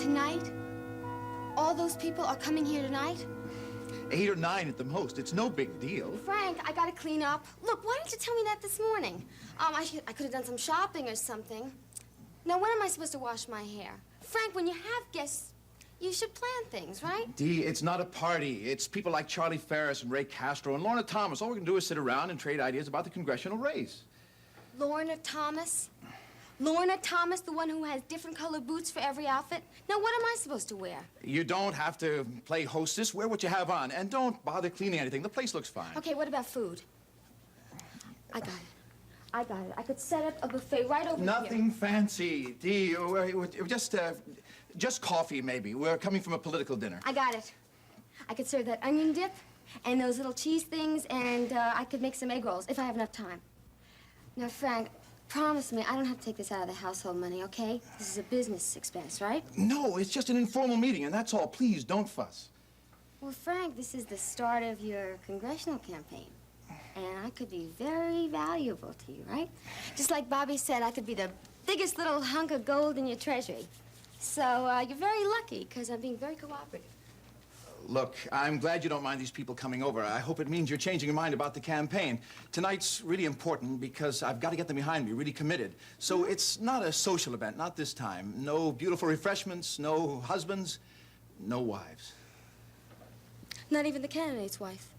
Tonight? All those people are coming here tonight? 8 or 9 at the most. It's no big deal. Frank, I gotta clean up. Look, why didn't you tell me that this morning? I could have done some shopping or something. Now, when am I supposed to wash my hair? Frank, when you have guests, you should plan things, right? Dee, it's not a party. It's people like Charlie Ferris and Ray Castro and Lorna Thomas. All we can do is sit around and trade ideas about the congressional race. Lorna Thomas? Lorna Thomas, the one who has different colored boots for every outfit? Now, what am I supposed to wear? You don't have to play hostess. Wear what you have on. And don't bother cleaning anything. The place looks fine. Okay, what about food? I got it. I got it. I could set up a buffet right over here. Nothing fancy, Dee. Just coffee, maybe. We're coming from a political dinner. I got it. I could serve that onion dip and those little cheese things, and I could make some egg rolls if I have enough time. Now, Frank, promise me I don't have to take this out of the household money, okay? This is a business expense, right? No, it's just an informal meeting, and that's all. Please, don't fuss. Well, Frank, this is the start of your congressional campaign. And I could be very valuable to you, right? Just like Bobby said, I could be the biggest little hunk of gold in your treasury. So you're very lucky, because I'm being very cooperative. Look, I'm glad you don't mind these people coming over. I hope it means you're changing your mind about the campaign. Tonight's really important because I've got to get them behind me, really committed. So it's not a social event, not this time. No beautiful refreshments, no husbands, no wives. Not even the candidate's wife.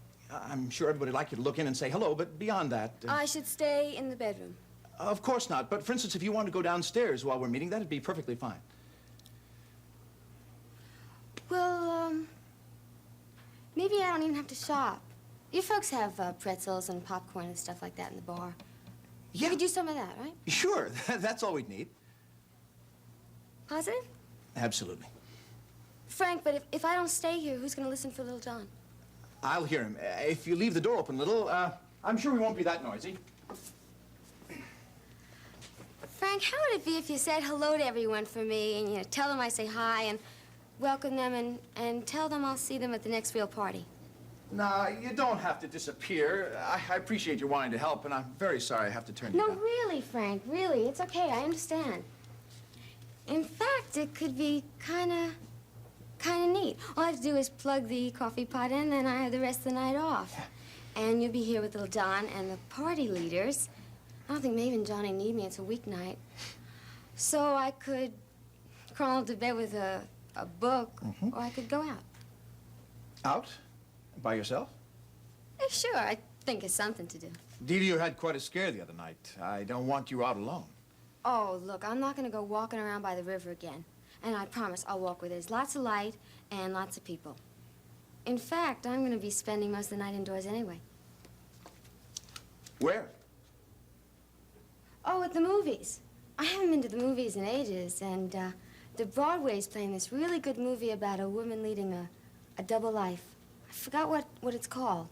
I'm sure everybody'd like you to look in and say hello, but beyond that... I should stay in the bedroom. Of course not. But, for instance, if you want to go downstairs while we're meeting, that'd be perfectly fine. Well, maybe I don't even have to shop. You folks have pretzels and popcorn and stuff like that in the bar. Yeah. You could do some of that, right? Sure. That's all we'd need. Positive? Absolutely. Frank, but if I don't stay here, who's going to listen for Little John? I'll hear him. If you leave the door open a little, I'm sure we won't be that noisy. Frank, how would it be if you said hello to everyone for me and, you know, tell them I say hi and welcome them and tell them I'll see them at the next real party? Nah, you don't have to disappear. I appreciate you wanting to help, and I'm very sorry I have to turn you No, down. really, Frank, really. It's okay. I understand. In fact, it could be kind of neat. All I have to do is plug the coffee pot in, and I have the rest of the night off. And you'll be here with Little John and the party leaders. I don't think Maeve and Johnny need me. It's a weeknight. So I could crawl into bed with a book, or I could go out. Out? By yourself? Sure, I think it's something to do. Dee Dee, you had quite a scare the other night. I don't want you out alone. Oh, look, I'm not going to go walking around by the river again. And I promise I'll walk where there's lots of light and lots of people. In fact, I'm going to be spending most of the night indoors anyway. Where? Oh, at the movies. I haven't been to the movies in ages, and the Broadway's playing this really good movie about a woman leading a double life. I forgot what it's called.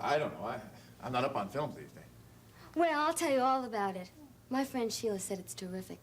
I don't know. I'm not up on films these days. Well, I'll tell you all about it. My friend Sheila said it's terrific.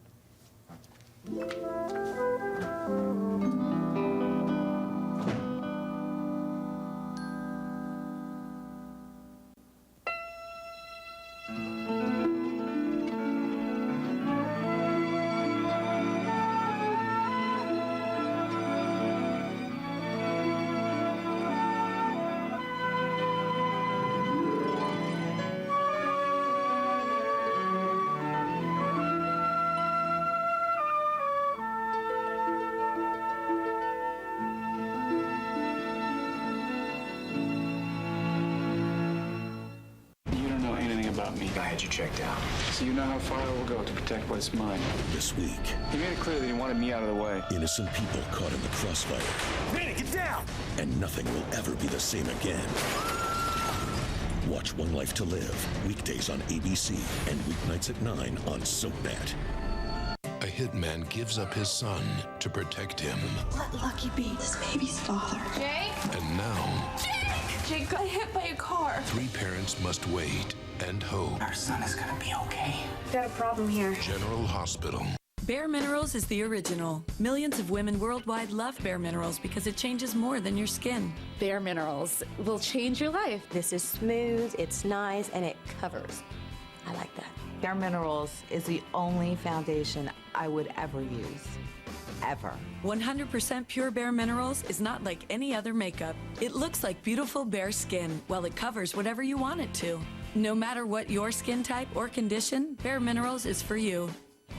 I had you checked out. So you know how far I will go to protect what's mine. This week, He made it clear that he wanted me out of the way. innocent people caught in the crossfire. Manny, get down! And nothing will ever be the same again. Watch One Life to Live, weekdays on ABC and weeknights at 9 on SoapNet. A hitman gives up his son to protect him. Let Lucky be this baby's father. Jake? And now, Jake got hit by a car. 3 parents must wait and hope. Our son is gonna be okay. Got a problem here. General Hospital. Bare Minerals is the original. Millions of women worldwide love Bare Minerals because it changes more than your skin. Bare Minerals will change your life. This is smooth, it's nice, and it covers. I like that. Bare Minerals is the only foundation I would ever use. ever. 100% pure Bare Minerals is not like any other makeup. It looks like beautiful bare skin while it covers whatever you want it to. No matter what your skin type or condition, Bare Minerals is for you.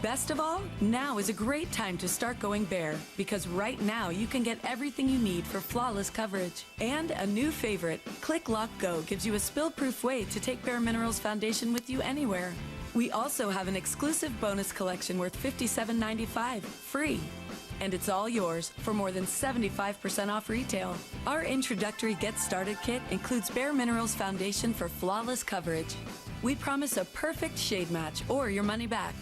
Best of all, now is a great time to start going bare because right now you can get everything you need for flawless coverage. And a new favorite, Click Lock Go, gives you a spill-proof way to take Bare Minerals foundation with you anywhere. We also have an exclusive bonus collection worth $57.95, free. And it's all yours for more than 75% off retail. Our introductory Get Started kit includes Bare Minerals foundation for flawless coverage. We promise a perfect shade match or your money back.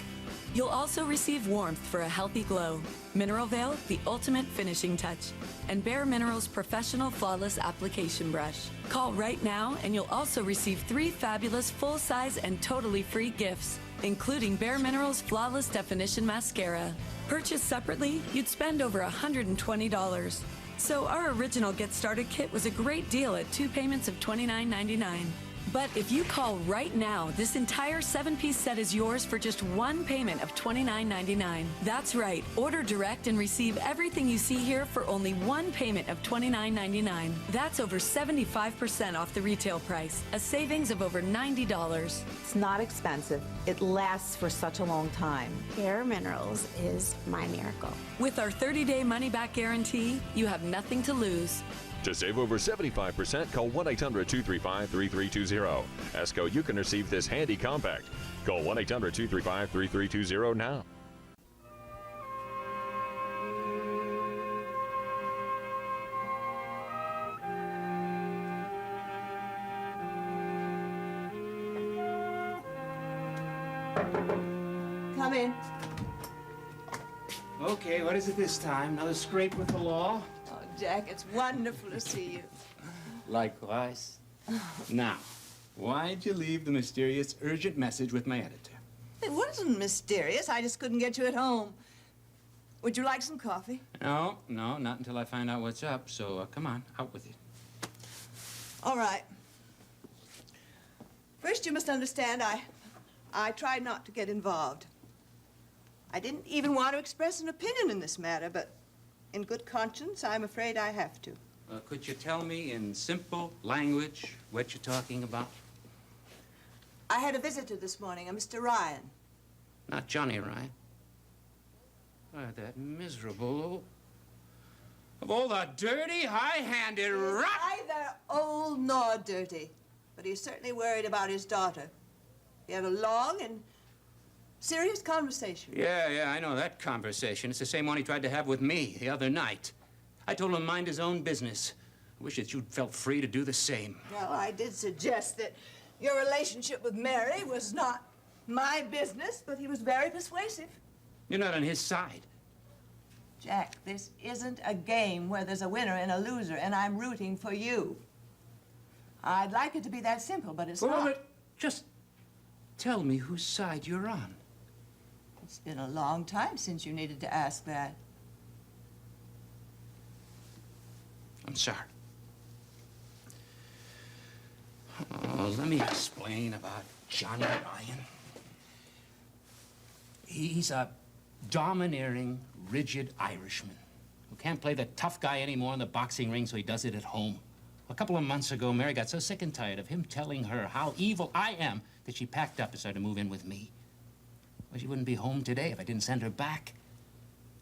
You'll also receive warmth for a healthy glow, Mineral Veil, the ultimate finishing touch, and Bare Minerals Professional Flawless Application Brush. Call right now and you'll also receive 3 fabulous full-size and totally free gifts, including Bare Minerals Flawless Definition Mascara. Purchased separately, you'd spend over $120. So our original Get Started kit was a great deal at 2 payments of $29.99. But if you call right now, this entire 7-piece set is yours for just 1 payment of $29.99. That's right. Order direct and receive everything you see here for only 1 payment of $29.99. That's over 75% off the retail price, a savings of over $90. It's not expensive. It lasts for such a long time. Bare Minerals is my miracle. With our 30-day money-back guarantee, you have nothing to lose. To save over 75%, call 1-800-235-3320. ESCO, you can receive this handy compact. Call 1-800-235-3320 now. Come in. Okay, what is it this time? Another scrape with the law? Oh, Jack, it's wonderful to see you. Likewise. Now, why'd you leave the mysterious urgent message with my editor? It wasn't mysterious. I just couldn't get you at home. Would you like some coffee? No, not until I find out what's up. So come on, out with you. All right. First, you must understand, I tried not to get involved. I didn't even want to express an opinion in this matter, but in good conscience, I'm afraid I have to. Could you tell me in simple language what you're talking about? I had a visitor this morning, a Mr. Ryan. Not Johnny Ryan. Why, that miserable... Of all the dirty, high-handed rot... Neither old nor dirty, but he's certainly worried about his daughter. We had a long and serious conversation. Yeah, I know that conversation. It's the same one he tried to have with me the other night. I told him to mind his own business. I wish that you'd felt free to do the same. Well, I did suggest that your relationship with Mary was not my business, but he was very persuasive. You're not on his side. Jack, this isn't a game where there's a winner and a loser, and I'm rooting for you. I'd like it to be that simple, but it's not. But just tell me whose side you're on. It's been a long time since you needed to ask that. I'm sorry. Oh, let me explain about Johnny Ryan. He's a domineering, rigid Irishman who can't play the tough guy anymore in the boxing ring, so he does it at home. A couple of months ago, Mary got so sick and tired of him telling her how evil I am that she packed up and started to move in with me. Well, she wouldn't be home today if I didn't send her back.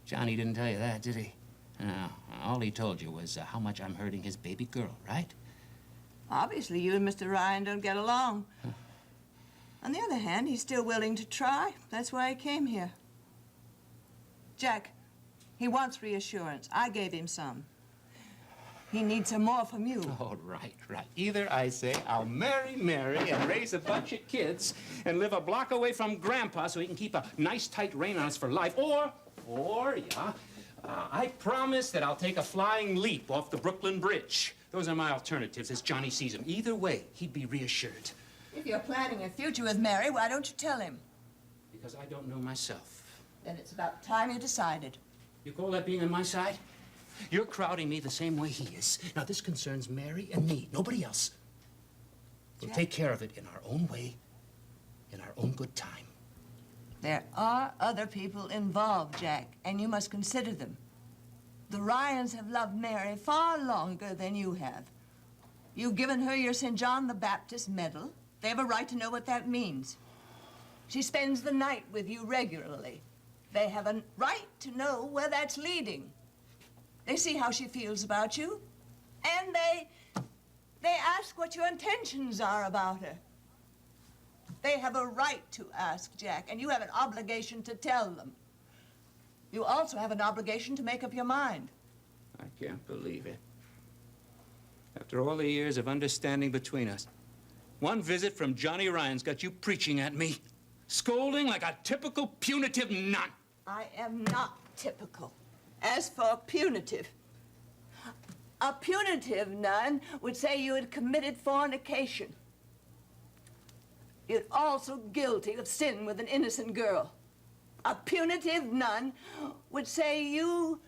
Johnny didn't tell you that, did he? No, all he told you was how much I'm hurting his baby girl, right? Obviously, you and Mr. Ryan don't get along. On the other hand, he's still willing to try. That's why he came here. Jack, he wants reassurance. I gave him some. He needs some more from you. Oh, right. Either I say I'll marry Mary and raise a bunch of kids and live a block away from Grandpa so he can keep a nice tight rein on us for life, or I promise that I'll take a flying leap off the Brooklyn Bridge. Those are my alternatives as Johnny sees them. Either way, he'd be reassured. If you're planning a future with Mary, why don't you tell him? Because I don't know myself. Then it's about time you decided. You call that being on my side? You're crowding me the same way he is. Now, this concerns Mary and me, nobody else. We'll take care of it in our own way, in our own good time. There are other people involved, Jack, and you must consider them. The Ryans have loved Mary far longer than you have. You've given her your St. John the Baptist medal. They have a right to know what that means. She spends the night with you regularly. They have a right to know where that's leading. They see how she feels about you, and they ask what your intentions are about her. They have a right to ask, Jack, and you have an obligation to tell them. You also have an obligation to make up your mind. I can't believe it. After all the years of understanding between us, one visit from Johnny Ryan's got you preaching at me, scolding like a typical punitive nun. I am not typical. As for punitive, a punitive nun would say you had committed fornication. You're also guilty of sin with an innocent girl. A punitive nun would say you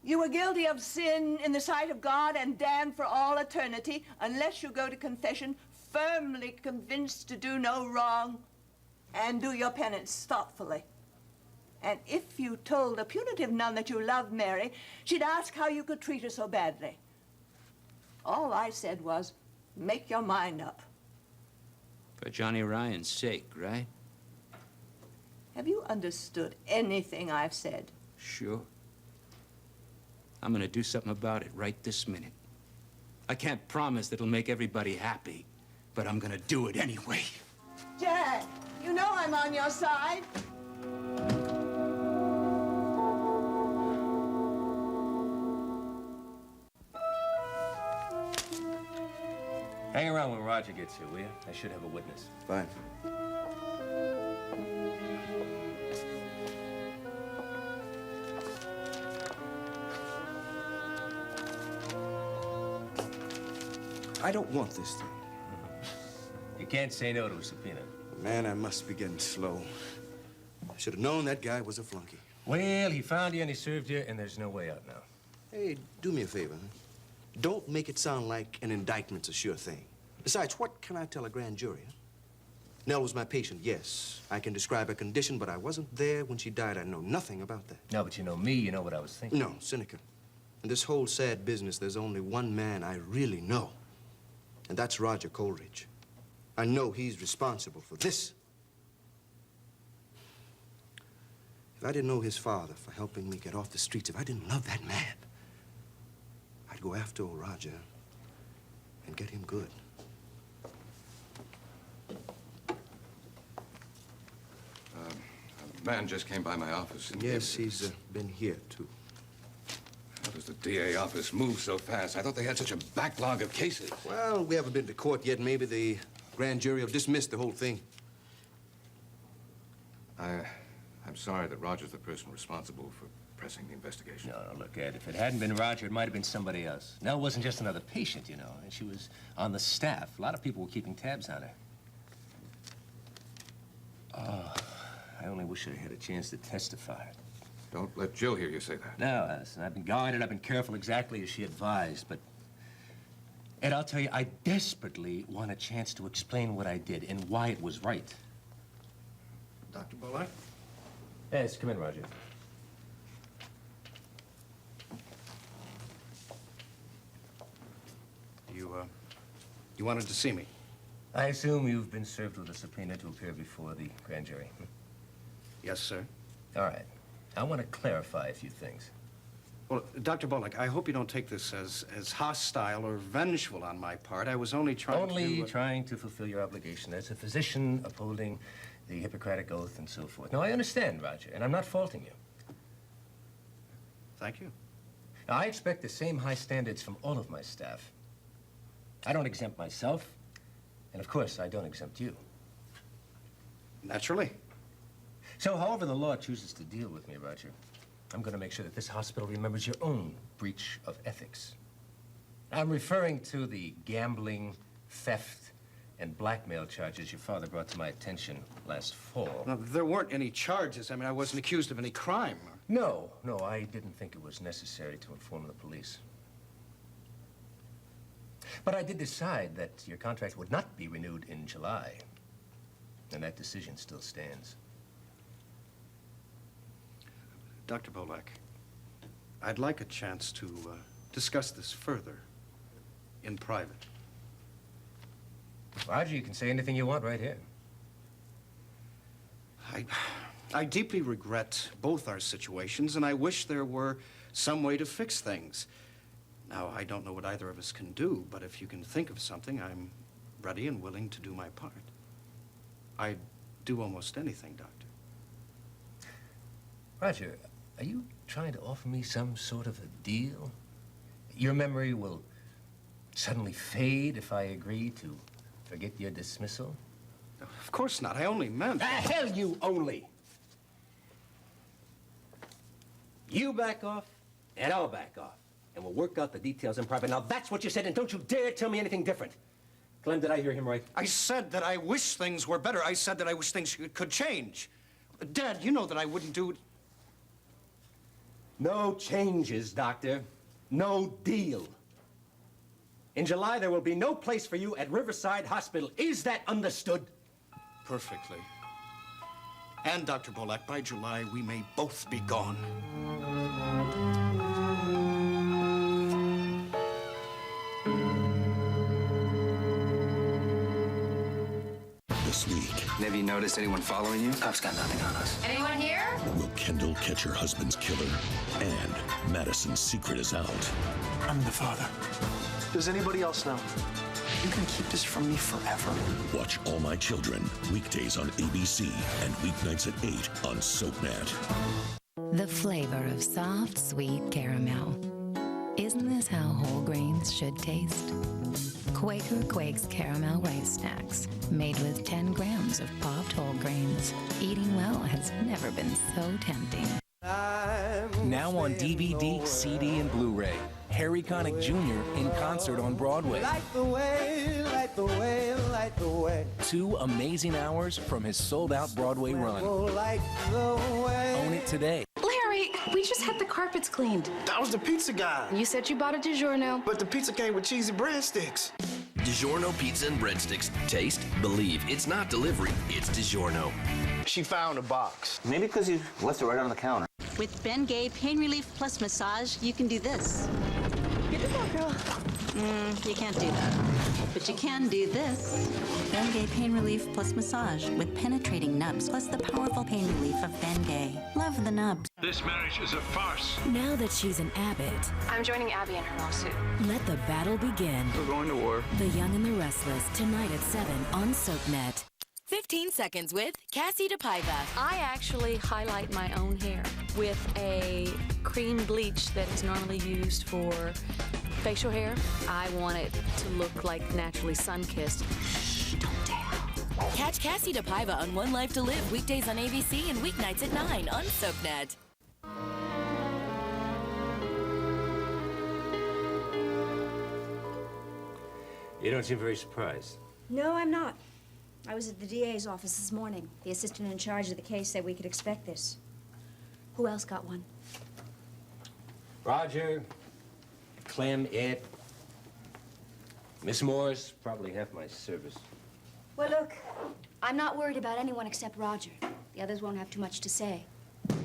were guilty of sin in the sight of God and damned for all eternity unless you go to confession firmly convinced to do no wrong and do your penance thoughtfully. And if you told a punitive nun that you loved Mary, she'd ask how you could treat her so badly. All I said was, make your mind up. For Johnny Ryan's sake, right? Have you understood anything I've said? Sure. I'm gonna do something about it right this minute. I can't promise that it'll make everybody happy, but I'm gonna do it anyway. Jack, you know I'm on your side. Hang around when Roger gets here, will you? I should have a witness. Fine. I don't want this thing. You can't say no to a subpoena. Man, I must be getting slow. I should have known that guy was a flunky. Well, he found you and he served you, and there's no way out now. Hey, do me a favor. Don't make it sound like an indictment's a sure thing. Besides, what can I tell a grand jury? Huh? Nell was my patient, yes. I can describe her condition, but I wasn't there when she died. I know nothing about that. No, but you know me, you know what I was thinking. No, Seneca. In this whole sad business, there's only one man I really know, and that's Roger Coleridge. I know he's responsible for this. If I didn't know his father for helping me get off the streets, if I didn't love that man, I'd go after old Roger and get him good. A man just came by my office. And yes, he's been here, too. How does the DA office move so fast? I thought they had such a backlog of cases. Well, we haven't been to court yet. Maybe the grand jury will dismiss the whole thing. I'm sorry that Roger's the person responsible for pressing the investigation. No, look, Ed, if it hadn't been Roger, it might have been somebody else. Nell wasn't just another patient, you know, and she was on the staff. A lot of people were keeping tabs on her. Oh, I only wish I had a chance to testify. Don't let Jill hear you say that. No, listen, I've been guarded, I've been careful exactly as she advised, but... Ed, I'll tell you, I desperately want a chance to explain what I did and why it was right. Dr. Bullock? Yes, come in, Roger. You wanted to see me? I assume you've been served with a subpoena to appear before the grand jury. Yes, sir. All right. I want to clarify a few things. Well, Dr. Bullock, I hope you don't take this as hostile or vengeful on my part. I was only trying trying to fulfill your obligation as a physician upholding the Hippocratic Oath and so forth. Now, I understand, Roger, and I'm not faulting you. Thank you. Now, I expect the same high standards from all of my staff. I don't exempt myself, and of course, I don't exempt you. Naturally. So, however the law chooses to deal with me, Roger, I'm going to make sure that this hospital remembers your own breach of ethics. I'm referring to the gambling, theft, and blackmail charges your father brought to my attention last fall. Now, there weren't any charges. I mean, I wasn't accused of any crime. No, I didn't think it was necessary to inform the police. But I did decide that your contract would not be renewed in July, and that decision still stands. Dr. Bolek, I'd like a chance to discuss this further in private. Roger, you can say anything you want right here. I deeply regret both our situations, and I wish there were some way to fix things. Now, I don't know what either of us can do, but if you can think of something, I'm ready and willing to do my part. I'd do almost anything, Doctor. Roger, are you trying to offer me some sort of a deal? Your memory will suddenly fade if I agree to forget your dismissal? Of course not. I only meant... The hell you only! You back off, and I'll back off. And we'll work out the details in private. Now, that's what you said, and don't you dare tell me anything different. Clem, did I hear him right? I said that I wish things were better. I said that I wish things could change. Dad, you know that I wouldn't do... No changes, Doctor. No deal. In July, there will be no place for you at Riverside Hospital. Is that understood? Perfectly. And, Dr. Bolek, by July, we may both be gone. This week, have you noticed anyone following you? Cops got nothing on us. Anyone here? will Kendall catch her husband's killer? And Madison's secret is out. I'm the father. Does anybody else know? You can keep this from me forever. Watch All My Children, weekdays on ABC and weeknights at 8 on SoapNet. The flavor of soft, sweet caramel. Isn't this how whole grains should taste? Quaker Quakes Caramel Rice Snacks, made with 10 grams of popped whole grains. Eating well has never been so tempting. Now on DVD, CD, and Blu-ray. Harry Connick Jr. in concert on Broadway. Light the way, light the way, light the way. 2 amazing hours from his sold-out Broadway run. Light the way. Own it today. Larry, we just had the carpets cleaned. That was the pizza guy. You said you bought a DiGiorno. But the pizza came with cheesy breadsticks. DiGiorno pizza and breadsticks. Taste, believe. It's not delivery, it's DiGiorno. She found a box. Maybe because you left it right on the counter. With Bengay Pain Relief Plus Massage, you can do this. Get it out, girl. You can't do that. But you can do this. Bengay Pain Relief Plus Massage with penetrating nubs plus the powerful pain relief of Bengay. Love the nubs. This marriage is a farce. Now that she's an Abbott, I'm joining Abby in her lawsuit. let the battle begin. We're going to war. The Young and the Restless, tonight at 7 on SoapNet. 15 seconds with Cassie DePaiva. I actually highlight my own hair with a cream bleach that is normally used for facial hair. I want it to look like naturally sun-kissed. Shh, don't tell. Catch Cassie DePaiva on One Life to Live weekdays on ABC and weeknights at 9 on SoapNet. You don't seem very surprised. No, I'm not. I was at the DA's office this morning. The assistant in charge of the case said we could expect this. Who else got one? Roger, Clem, Ed, Miss Morris, probably half my service. Well, look, I'm not worried about anyone except Roger. The others won't have too much to say.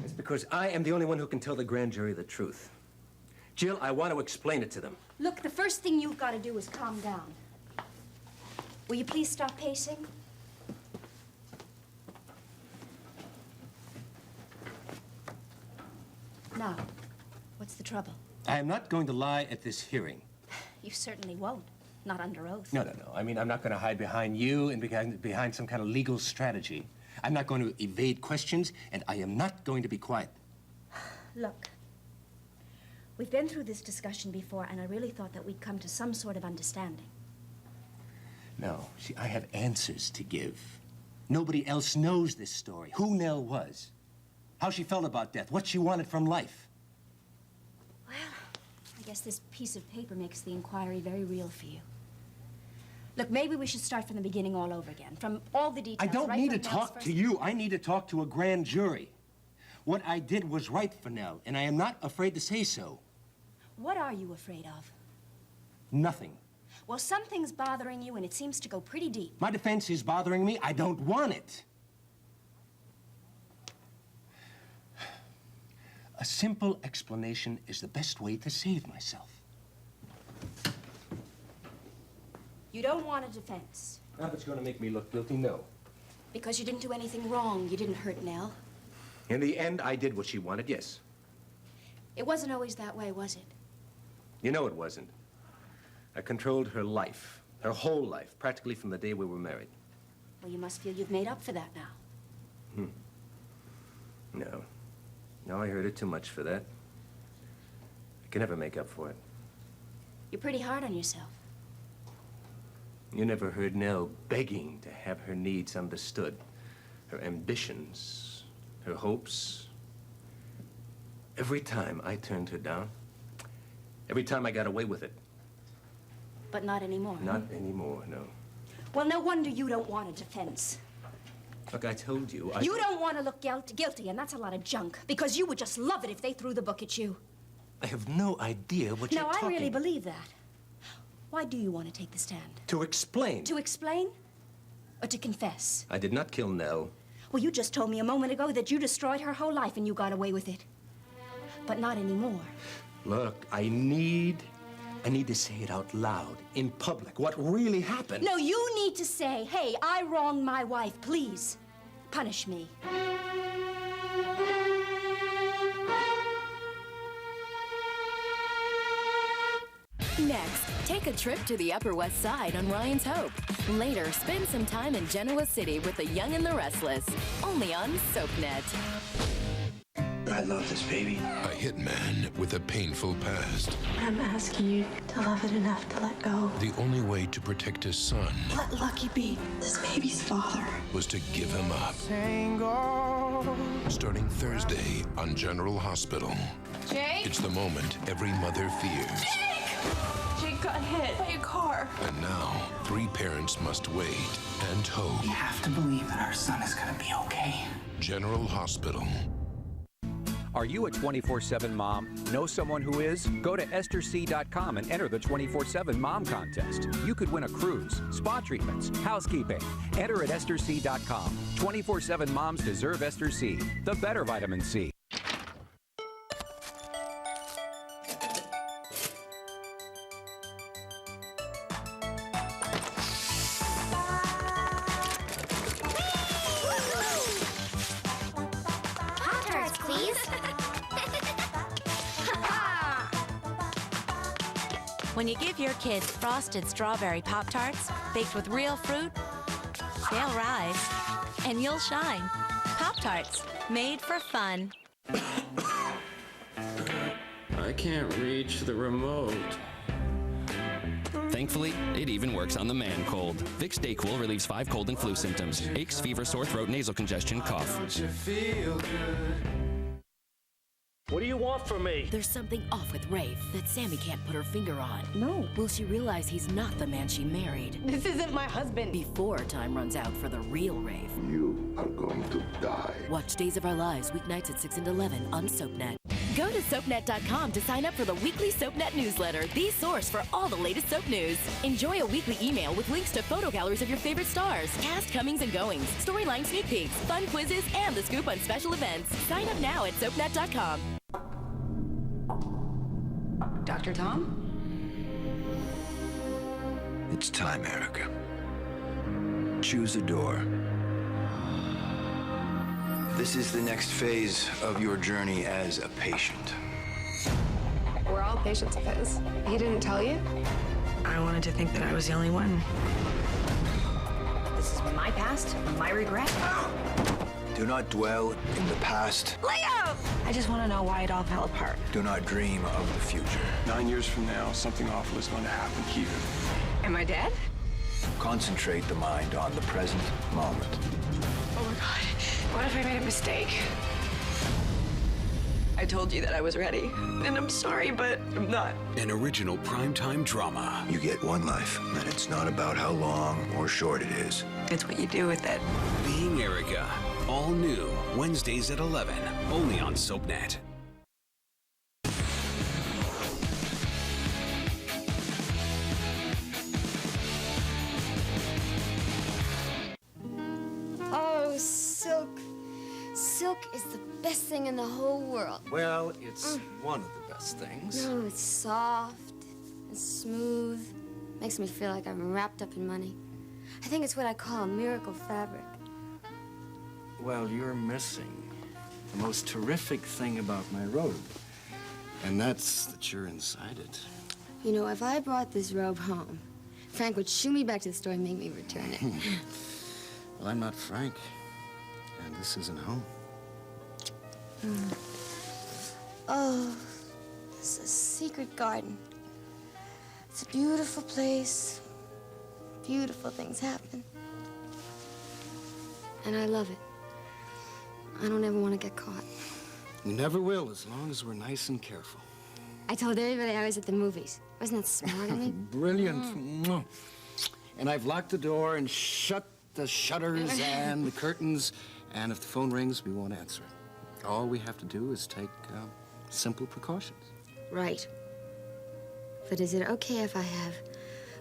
It's because I am the only one who can tell the grand jury the truth. Jill, I want to explain it to them. Look, the first thing you've got to do is calm down. Will you please stop pacing? Now, what's the trouble? I am not going to lie at this hearing. You certainly won't. Not under oath. No. I mean, I'm not going to hide behind you and behind some kind of legal strategy. I'm not going to evade questions, and I am not going to be quiet. Look, we've been through this discussion before, and I really thought that we'd come to some sort of understanding. No, see, I have answers to give. Nobody else knows this story. Who Nell was, how she felt about death, what she wanted from life. Well, I guess this piece of paper makes the inquiry very real for you. Look, maybe we should start from the beginning all over again, from all the details. I don't right need to from Nell's talk first... to you. I need to talk to a grand jury. What I did was right for Nell, and I am not afraid to say so. What are you afraid of? Nothing. Well, something's bothering you, and it seems to go pretty deep. My defense is bothering me. I don't want it. A simple explanation is the best way to save myself. You don't want a defense. Now if it's going to make me look guilty, no. Because you didn't do anything wrong. You didn't hurt Nell. In the end, I did what she wanted, yes. It wasn't always that way, was it? You know it wasn't. I controlled her life, her whole life, practically from the day we were married. Well, you must feel you've made up for that now. No. No, I hurt her too much for that. I can never make up for it. You're pretty hard on yourself. You never heard Nell begging to have her needs understood, her ambitions, her hopes. Every time I turned her down, every time I got away with it. But not anymore. Not anymore, no. Well, no wonder you don't want a defense. Look, I told you, You don't want to look guilty, and that's a lot of junk, because you would just love it if they threw the book at you. I have no idea what you're talking... No, I really believe that. Why do you want to take the stand? To explain. To explain? Or to confess? I did not kill Nell. Well, you just told me a moment ago that you destroyed her whole life and you got away with it. But not anymore. Look, I need to say it out loud, in public, what really happened. No, you need to say, hey, I wronged my wife, please. Punish me. Next, take a trip to the Upper West Side on Ryan's Hope. Later, spend some time in Genoa City with the Young and the Restless. Only on SoapNet. I love this baby. A hitman with a painful past. I'm asking you to love it enough to let go. The only way to protect his son Let Lucky be this baby's father. was to give him up. Starting Thursday on General Hospital. Jake? It's the moment every mother fears. Jake got hit by a car. And now, 3 parents must wait and hope. We have to believe that our son is gonna be okay. General Hospital. Are you a 24/7 mom? Know someone who is? Go to EstherC.com and enter the 24/7 Mom Contest. You could win a cruise, spa treatments, housekeeping. Enter at EstherC.com. 24/7 moms deserve Esther C, the better vitamin C. Pop-Tarts, please. When you give your kids frosted strawberry Pop-Tarts baked with real fruit, they'll rise and you'll shine. Pop-Tarts, made for fun. I can't reach the remote. Thankfully, it even works on the man cold. Vicks DayQuil relieves 5 cold and flu symptoms: aches, fever, sore throat, nasal congestion, cough. What do you want from me? There's something off with Rafe that Sammy can't put her finger on. No. Will she realize he's not the man she married? This isn't my husband. Before time runs out for the real Rafe. You are going to die. Watch Days of Our Lives weeknights at 6 and 11 on SoapNet. Go to SoapNet.com to sign up for the weekly SoapNet newsletter, the source for all the latest soap news. Enjoy a weekly email with links to photo galleries of your favorite stars, cast comings and goings, storyline sneak peeks, fun quizzes, and the scoop on special events. Sign up now at SoapNet.com. Dr. Tom? It's time, Erica. Choose a door. This is the next phase of your journey as a patient. We're all patients of his. He didn't tell you? I wanted to think that I was the only one. This is my past, my regret. Do not dwell in the past. Leo! I just want to know why it all fell apart. Do not dream of the future. 9 years from now, something awful is going to happen here. Am I dead? Concentrate the mind on the present moment. Oh my God. What if I made a mistake? I told you that I was ready, and I'm sorry, but I'm not. An original primetime drama. You get one life, and it's not about how long or short it is. It's what you do with it. Being Erica. All new, Wednesdays at 11, only on SoapNet. Oh, Silk. Silk silk is the best thing in the whole world. Well, it's one of the best things. No, it's soft and smooth. Makes me feel like I'm wrapped up in money. I think it's what I call a miracle fabric. Well, you're missing the most terrific thing about my robe. And that's that you're inside it. You know, if I brought this robe home, Frank would shoo me back to the store and make me return it. Well, I'm not Frank. And this isn't home. Oh, it's a secret garden. It's a beautiful place. Beautiful things happen. And I love it. I don't ever want to get caught. You never will, as long as we're nice and careful. I told everybody I was at the movies. Wasn't that smart of me? Brilliant. And I've locked the door and shut the shutters and the curtains. And if the phone rings, we won't answer it. All we have to do is take simple precautions. Right. But is it okay if I have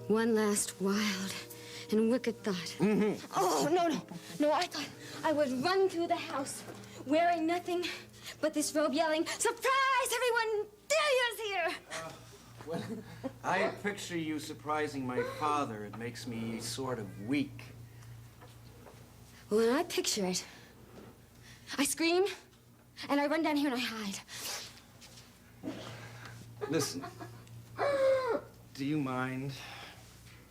one last wild and wicked thought? Oh, no, no. No, I thought I would run through the house wearing nothing but this robe, yelling, "Surprise, everyone! Delia's here!" Well, I picture you surprising my father. It makes me sort of weak. When I picture it, I scream, and I run down here and I hide. Listen, do you mind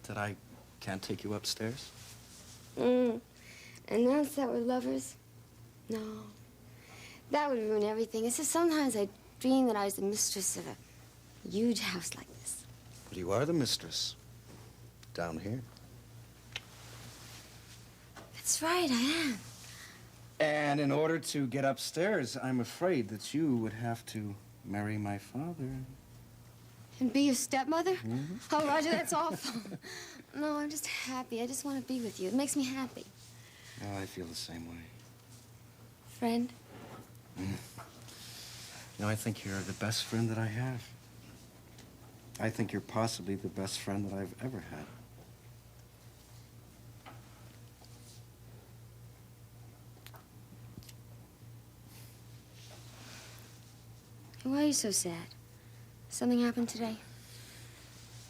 that I can't take you upstairs? Announce that we're lovers? No. That would ruin everything. It's just sometimes I dream that I was the mistress of a huge house like this. Well, you are the mistress. Down here. That's right, I am. And in order to get upstairs, I'm afraid that you would have to marry my father. And be your stepmother? Oh, Roger, that's awful. No, I'm just happy. I just want to be with you. It makes me happy. Oh, I feel the same way. Friend? I think you're the best friend that I have. I think you're possibly the best friend that I've ever had. Why are you so sad? Something happened today?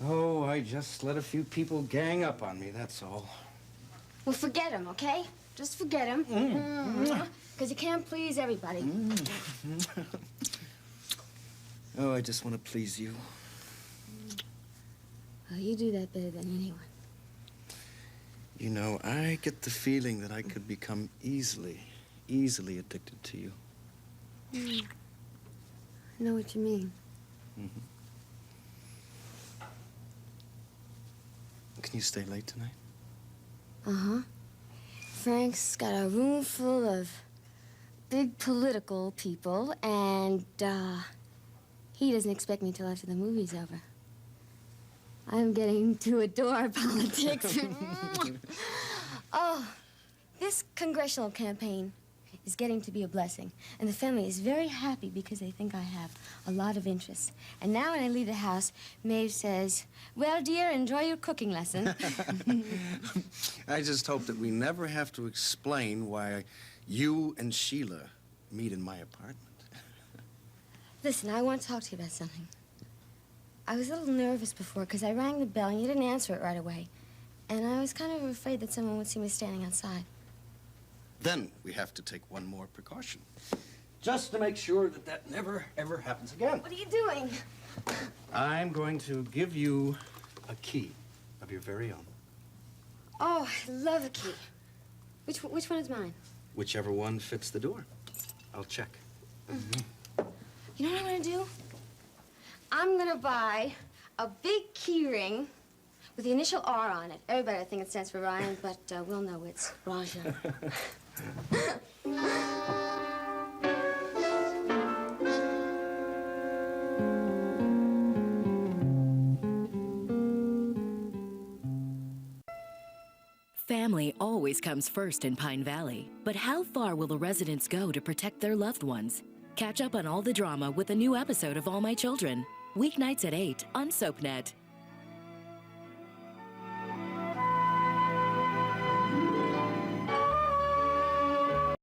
Oh, I just let a few people gang up on me, that's all. Well, forget him, okay? Just forget him. Because you can't please everybody. Oh, I just want to please you. Well, you do that better than anyone. You know, I get the feeling that I could become easily addicted to you. I know what you mean. Can you stay late tonight? Uh-huh. Frank's got a room full of big political people, and, he doesn't expect me till after the movie's over. I'm getting to adore politics. Oh, this congressional campaign is getting to be a blessing, and the family is very happy because they think I have a lot of interests. And now when I leave the house, Maeve says, "Well, dear, enjoy your cooking lesson." I just hope that we never have to explain why you and Sheila meet in my apartment. Listen, I want to talk to you about something. I was a little nervous before because I rang the bell and you didn't answer it right away. And I was kind of afraid that someone would see me standing outside. Then we have to take one more precaution. Just to make sure that that never, ever happens again. What are you doing? I'm going to give you a key of your very own. Oh, I love a key. Which one is mine? Whichever one fits the door. I'll check. You know what I'm gonna do? I'm gonna buy a big key ring with the initial R on it. Everybody, I think it stands for Ryan, but we'll know it's Raja. Family always comes first in Pine Valley. But how far will the residents go to protect their loved ones? Catch up on all the drama with a new episode of All My Children. Weeknights at 8 on SoapNet.